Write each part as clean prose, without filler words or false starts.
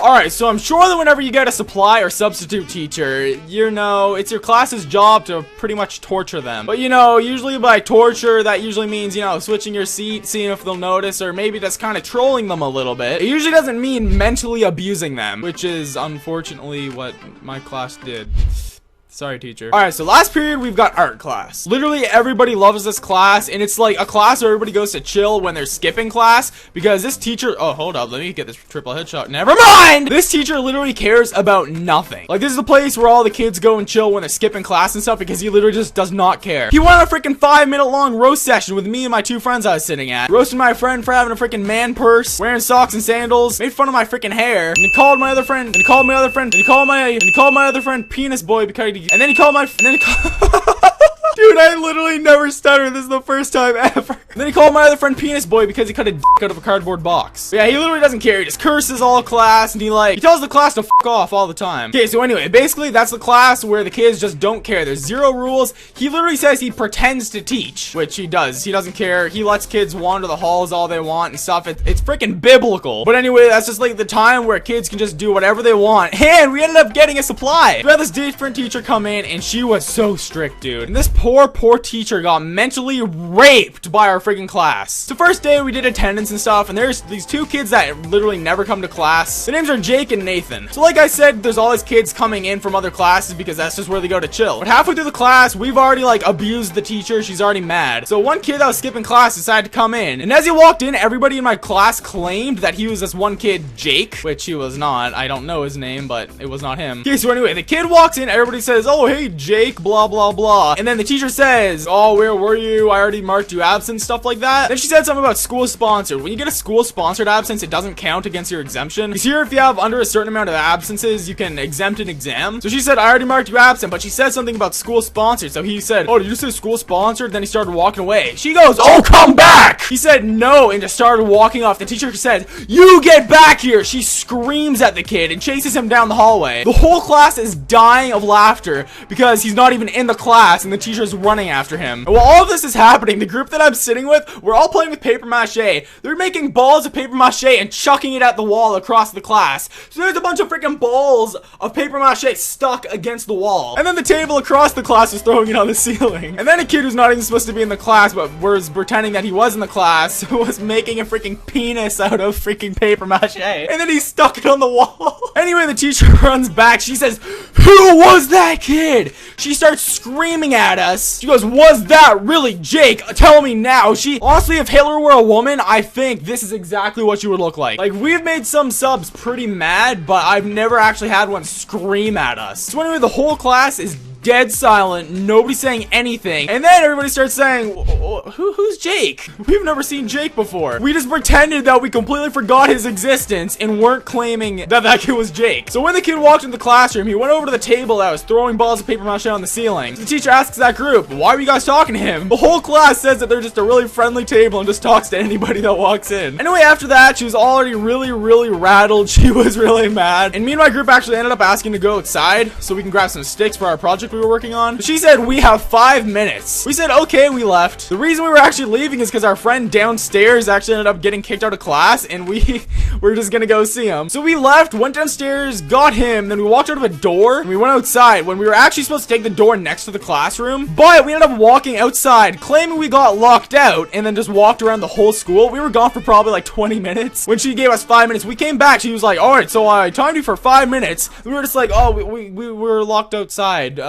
Alright, so I'm sure that whenever you get a supply or substitute teacher, you know, it's your class's job to pretty much torture them. But you know, usually by torture, that usually means, you know, switching your seat, seeing if they'll notice, or maybe just kind of trolling them a little bit. It usually doesn't mean mentally abusing them, which is unfortunately what my class did. Sorry, teacher. Alright, so last period, we've got art class. Literally, everybody loves this class, and it's like a class where everybody goes to chill when they're skipping class, because this teacher— oh, hold up, let me get this triple headshot. Never mind! This teacher literally cares about nothing. Like, this is the place where all the kids go and chill when they're skipping class and stuff, because he literally just does not care. He went on a freaking 5-minute long roast session with me and my 2 friends I was sitting at. Roasting my friend for having a freaking man purse, wearing socks and sandals, made fun of my freaking hair, and he called my other friend, and he called my other friend, and he called my other friend penis boy because he— and then he called my— dude, I literally never stuttered. This is the first time ever. And then he called my other friend penis boy because he cut a dick out of a cardboard box. But yeah, he literally doesn't care. He just curses all class, and he tells the class to fuck off all the time. Okay, so anyway, basically that's the class where the kids just don't care. There's 0 rules. He literally says he pretends to teach, which he does. He doesn't care. He lets kids wander the halls all they want and stuff. It's freaking biblical. But anyway, that's just like the time where kids can just do whatever they want. And we ended up getting a supply. We had this different teacher come in, and she was so strict, dude. And this poor teacher got mentally raped by our freaking class. So first day we did attendance and stuff, and there's these 2 kids that literally never come to class. Their names are Jake and Nathan. So like I said, there's all these kids coming in from other classes because that's just where they go to chill. But halfway through the class, we've already abused the teacher. She's already mad. So one kid that was skipping class decided to come in, and as he walked in, everybody in my class claimed that he was this one kid, Jake, which he was not. I don't know his name, but it was not him. Okay, so anyway, the kid walks in, everybody says, "Oh, hey, Jake, blah, blah, blah." And then the teacher says, "Oh, where were you? I already marked you absent," stuff like that. Then she said something about school sponsored. When you get a school sponsored absence, it doesn't count against your exemption. Because here, if you have under a certain amount of absences, you can exempt an exam. So she said, "I already marked you absent," but she said something about school sponsored. So he said, "Oh, did you say school sponsored?" Then he started walking away. She goes, "Oh, come back!" He said no and just started walking off. The teacher said, "You get back here!" She screams at the kid and chases him down the hallway. The whole class is dying of laughter because he's not even in the class and the teacher's running after him. And while all of this is happening, the group that I'm sitting with, we're all playing with paper mache. They're making balls of paper mache and chucking it at the wall across the class. So there's a bunch of freaking balls of paper mache stuck against the wall. And then the table across the class was throwing it on the ceiling. And then a kid who's not even supposed to be in the class but was pretending that he was in the class was making a freaking penis out of freaking paper mache. And then he stuck it on the wall. Anyway, the teacher runs back. She says, "Who was that kid?" She starts screaming at us. She goes, "Was that really Jake? Tell me now." Honestly, if Hitler were a woman, I think this is exactly what she would look like. Like, we've made some subs pretty mad, but I've never actually had one scream at us. So anyway, the whole class is dead silent, nobody saying anything, and then everybody starts saying, who's Jake? We've never seen Jake before. We just pretended that we completely forgot his existence and weren't claiming that that kid was Jake. So when the kid walked into the classroom, he went over to the table that was throwing balls of paper mache on the ceiling. So the teacher asks that group, "Why were you guys talking to him?" The whole class says that they're just a really friendly table and just talks to anybody that walks in. Anyway, after that, she was already really rattled. She was really mad, and me and my group actually ended up asking to go outside so we can grab some sticks for our project we were working on. She said, "We have 5 minutes." We said, "Okay," we left. The reason we were actually leaving is because our friend downstairs actually ended up getting kicked out of class, and we were just gonna go see him. So we left, went downstairs, got him, then we walked out of a door, and we went outside when we were actually supposed to take the door next to the classroom, but we ended up walking outside, claiming we got locked out, and then just walked around the whole school. We were gone for probably like 20 minutes. When she gave us 5 minutes, we came back, she was like, "Alright, so I timed you for 5 minutes. We were just like, "Oh, we were locked outside."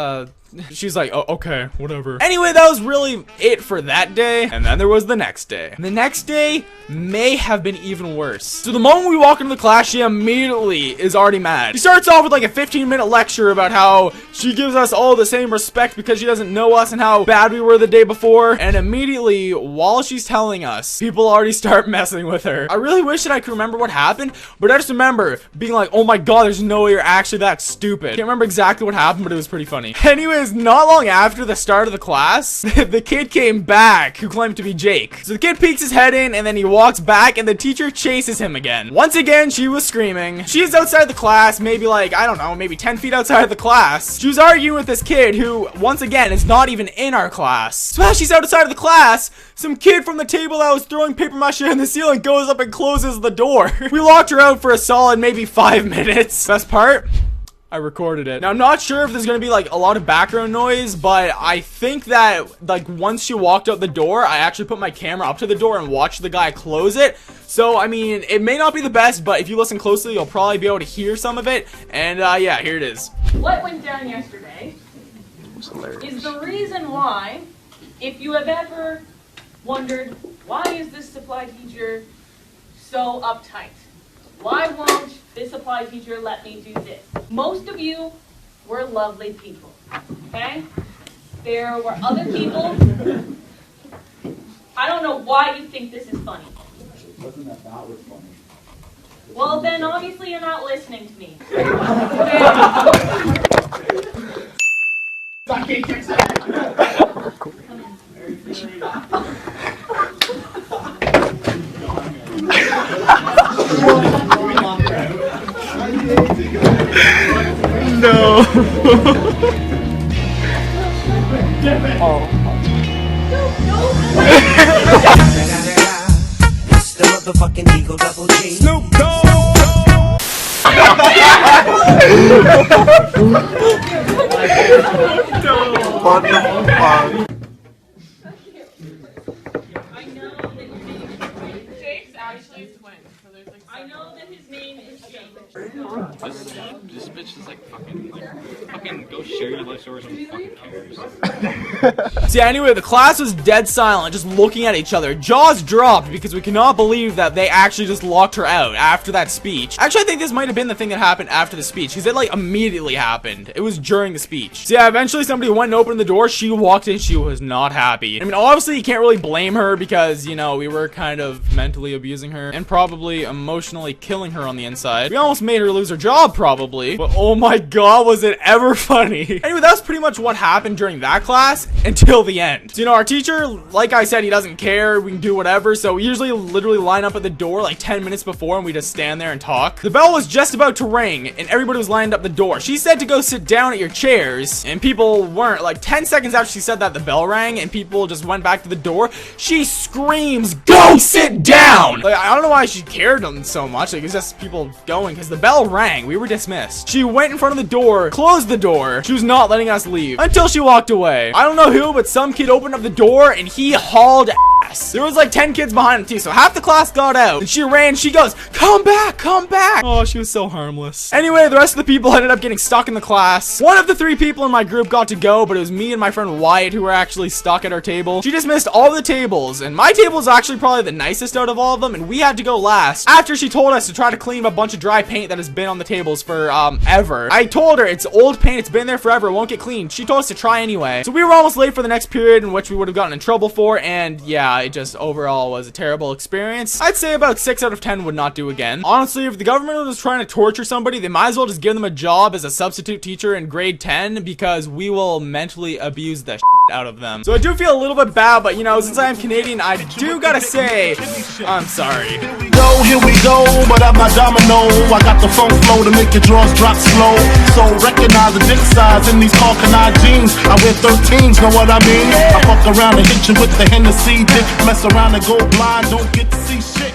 She's like, "Oh, okay, whatever." Anyway, that was really it for that day. And then there was the next day. And the next day may have been even worse. So the moment we walk into the class, she immediately is already mad. She starts off with like a 15-minute lecture about how she gives us all the same respect because she doesn't know us and how bad we were the day before. And immediately, while she's telling us, people already start messing with her. I really wish that I could remember what happened, but I just remember being like, "Oh my god, there's no way you're actually that stupid." Can't remember exactly what happened, but it was pretty funny. Anyway, is, not long after the start of the class, the kid came back who claimed to be Jake. So the kid peeks his head in and then he walks back and the teacher chases him again. Once again, she was screaming. She's outside the class, maybe like, I don't know, maybe 10 feet outside of the class. She was arguing with this kid who, once again, is not even in our class. So as she's outside of the class, some kid from the table that was throwing paper mache in the ceiling goes up and closes the door. We locked her out for a solid maybe 5 minutes. Best part? I recorded it. Now, I'm not sure if there's gonna be like a lot of background noise, but I think that like once she walked out the door, I actually put my camera up to the door and watched the guy close it. So, I mean, it may not be the best, but if you listen closely, you'll probably be able to hear some of it. And yeah, here it is. What went down yesterday is the reason why, if you have ever wondered, why is this supply teacher so uptight? Why won't this supply teacher let me do this? Most of you were lovely people, okay? There were other people. I don't know why you think this is funny. It wasn't that was funny. Well, then obviously you're not listening to me. No. It's the motherfucking Eagle Double G. Snoop Dogg. What the fuck? I know that his name is Jake's actually twin. So there's like I know that his name is Jake. This bitch is like fucking go share your life stories with fucking cares. See, anyway, the class was dead silent, just looking at each other. Jaws dropped because we cannot believe that they actually just locked her out after that speech. Actually, I think this might have been the thing that happened after the speech, because it like immediately happened. It was during the speech. So yeah, eventually somebody went and opened the door. She walked in. She was not happy. I mean, obviously you can't really blame her because, you know, we were kind of mentally abusing her and probably emotionally killing her on the inside. We almost made her lose her job, probably. But oh my god, was it ever funny. Anyway, that's pretty much what happened during that class until the end. So, you know, our teacher, like I said, he doesn't care. We can do whatever. So we usually literally line up at the door like 10 minutes before and we just stand there and talk. The bell was just about to ring and everybody was lined up the door. She said to go sit down at your chairs and people weren't. Like 10 seconds after she said that, the bell rang and people just went back to the door. She screams, "Go sit down!" Like, I don't know why she cared so much. Like, it's just people going because the bell rang. We were dismissed. She went in front of the door, closed the door. She was not letting us leave until she walked away. I don't know who, but some kid opened up the door and he hauled ass. There was like 10 kids behind him too, so half the class got out and she ran. She goes, come back, come back. Oh, she was so harmless. Anyway, the rest of the people ended up getting stuck in the class. One of the 3 people in my group got to go, but it was me and my friend Wyatt who were actually stuck at our table. She dismissed all the tables, and my table is actually probably the nicest out of all of them, and we had to go last after she told us to try to clean up a bunch of dry paint that has been on the tables for ever. I told her it's old paint, it's been there forever, it won't get cleaned. She told us to try anyway. So we were almost late for the next period, in which we would have gotten in trouble for, and yeah, it just overall was a terrible experience. I'd say about 6 out of 10 would not do again. Honestly, if the government was trying to torture somebody, they might as well just give them a job as a substitute teacher in grade 10, because we will mentally abuse the shit out of them. So I do feel a little bit bad, but you know, since I am Canadian, I do gotta say, I'm sorry. Here we go, but I'm not domino. I got the funk flow to make your drawers drop slow. So recognize the dick size in these Calcanine jeans. I wear 13s, know what I mean? I fuck around and hit you with the Hennessy dick. Mess around and go blind, don't get to see shit.